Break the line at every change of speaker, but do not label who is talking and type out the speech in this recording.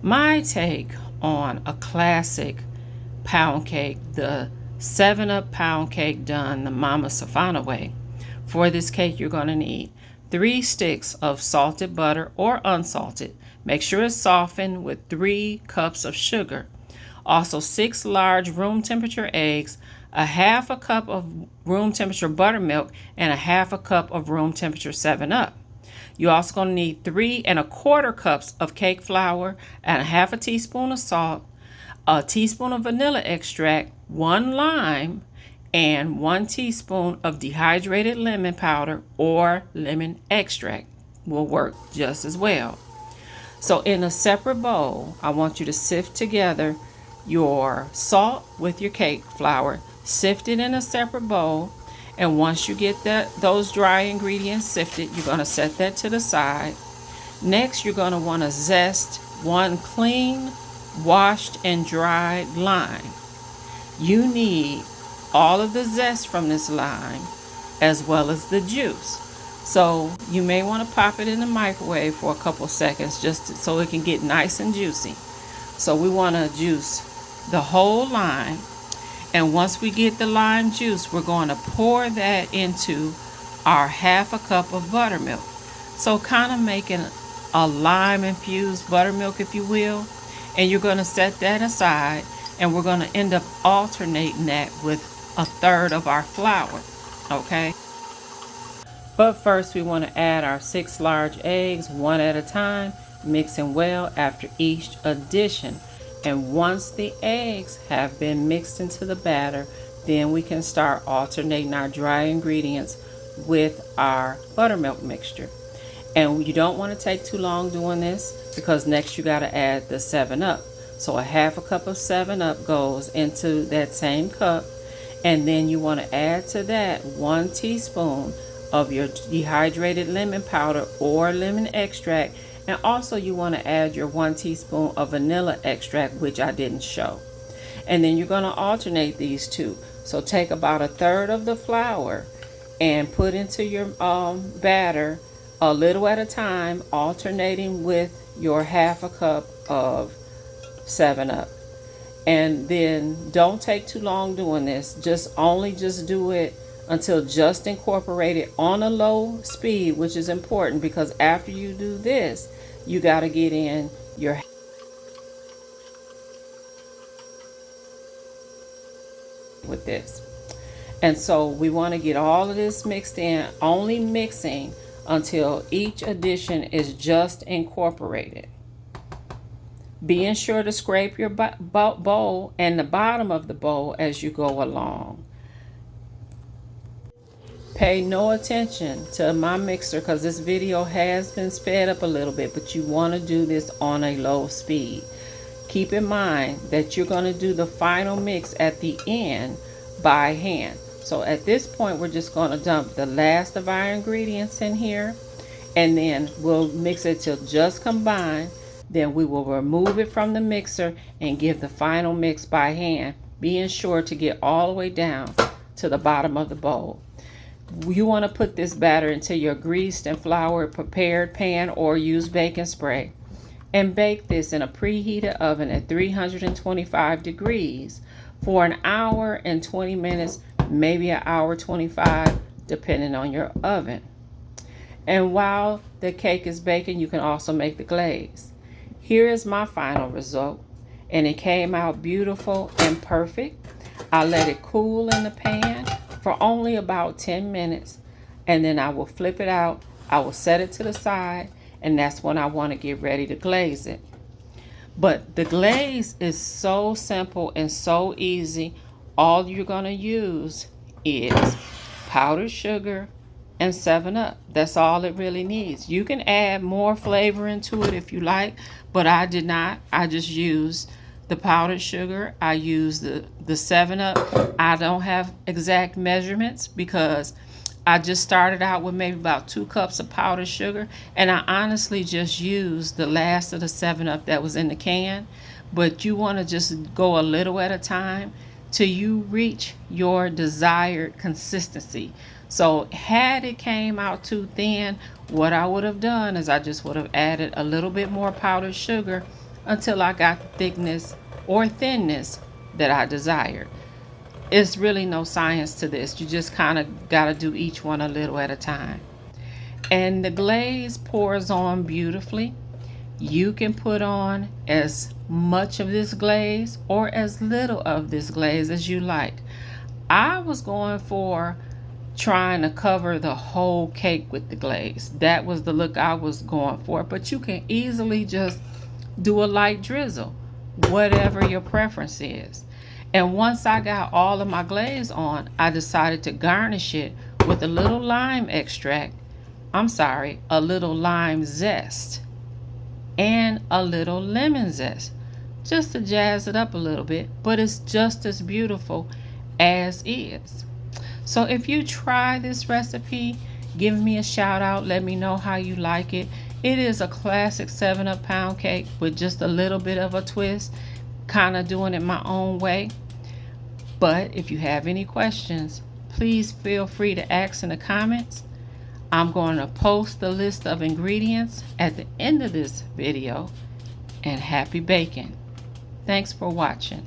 My take on a classic pound cake, the 7-Up pound cake done the Mama Sofana way. For this cake, you're going to need 3 sticks of salted butter or unsalted. Make sure it's softened with 3 cups of sugar. Also 6 large room temperature eggs, a half a cup of room temperature buttermilk, and a half a cup of room temperature 7-Up. You're also going to need 3 1/4 cups of cake flour and a half a teaspoon of salt, a teaspoon of vanilla extract, 1 lime, and 1 teaspoon of dehydrated lemon powder or lemon extract will work just as well. So in a separate bowl, I want you to sift together your salt with your cake flour. Sift it in a separate bowl. And once you get those dry ingredients sifted, you're going to set that to the side. Next, you're going to want to zest 1 clean, washed, and dried lime. You need all of the zest from this lime as well as the juice. So you may want to pop it in the microwave for a couple seconds so it can get nice and juicy. So we want to juice the whole lime. And once we get the lime juice, we're going to pour that into our half a cup of buttermilk. So kind of making a lime infused buttermilk, if you will. And you're going to set that aside, and we're going to end up alternating that with 1/3 of our flour. Okay? But first we want to add our 6 large eggs, 1 at a time, mixing well after each addition. And once the eggs have been mixed into the batter, then we can start alternating our dry ingredients with our buttermilk mixture. And you don't want to take too long doing this, because next you got to add the 7-Up. So a half a cup of 7-Up goes into that same cup. And then you want to add to that 1 teaspoon of your dehydrated lemon powder or lemon extract. And also you want to add your 1 teaspoon of vanilla extract, which I didn't show. And then you're going to alternate these two. So take about 1/3 of the flour and put into your batter a little at a time, alternating with your half a cup of 7-Up. And then don't take too long doing this. Just do it until just incorporated on a low speed, which is important, because after you do this, you got to get in your with this. And so we want to get all of this mixed in, only mixing until each addition is just incorporated. Being sure to scrape your bowl and the bottom of the bowl as you go along. Pay no attention to my mixer, because this video has been sped up a little bit, but you want to do this on a low speed. Keep in mind that you're going to do the final mix at the end by hand. So at this point, we're just going to dump the last of our ingredients in here, and then we'll mix it till just combined. Then we will remove it from the mixer and give the final mix by hand, being sure to get all the way down to the bottom of the bowl. You want to put this batter into your greased and floured prepared pan, or use baking spray, and bake this in a preheated oven at 325 degrees for 1 hour and 20 minutes, maybe 1 hour 25, depending on your oven. And while the cake is baking, you can also make the glaze. Here is my final result, and it came out beautiful and perfect. I let it cool in the pan for only about 10 minutes, and then I will flip it out. I will set it to the side, and that's when I want to get ready to glaze it. But the glaze is so simple and so easy. All you're going to use is powdered sugar and 7-Up. That's all it really needs. You can add more flavor into it if you like, but I did not. I just used the powdered sugar. I use the 7-Up. I don't have exact measurements because I just started out with maybe about 2 cups of powdered sugar, and I honestly just used the last of the 7-Up that was in the can. But you want to just go a little at a time till you reach your desired consistency. So had it came out too thin, what I would have done is I just would have added a little bit more powdered sugar until I got the thickness or thinness that I desired. It's really no science to this. You just kind of got to do each one a little at a time. And the glaze pours on beautifully. You can put on as much of this glaze or as little of this glaze as you like. I was going for trying to cover the whole cake with the glaze. That was the look I was going for, but you can easily just do a light drizzle, whatever your preference is. And once I got all of my glaze on, I decided to garnish it with a little lime extract. A little lime zest and a little lemon zest, just to jazz it up a little bit, but it's just as beautiful as is. So if you try this recipe, give me a shout out. Let me know how you like it. It is a classic 7-Up pound cake with just a little bit of a twist, kind of doing it my own way. But if you have any questions, please feel free to ask in the comments. I'm going to post the list of ingredients at the end of this video. And happy baking. Thanks for watching.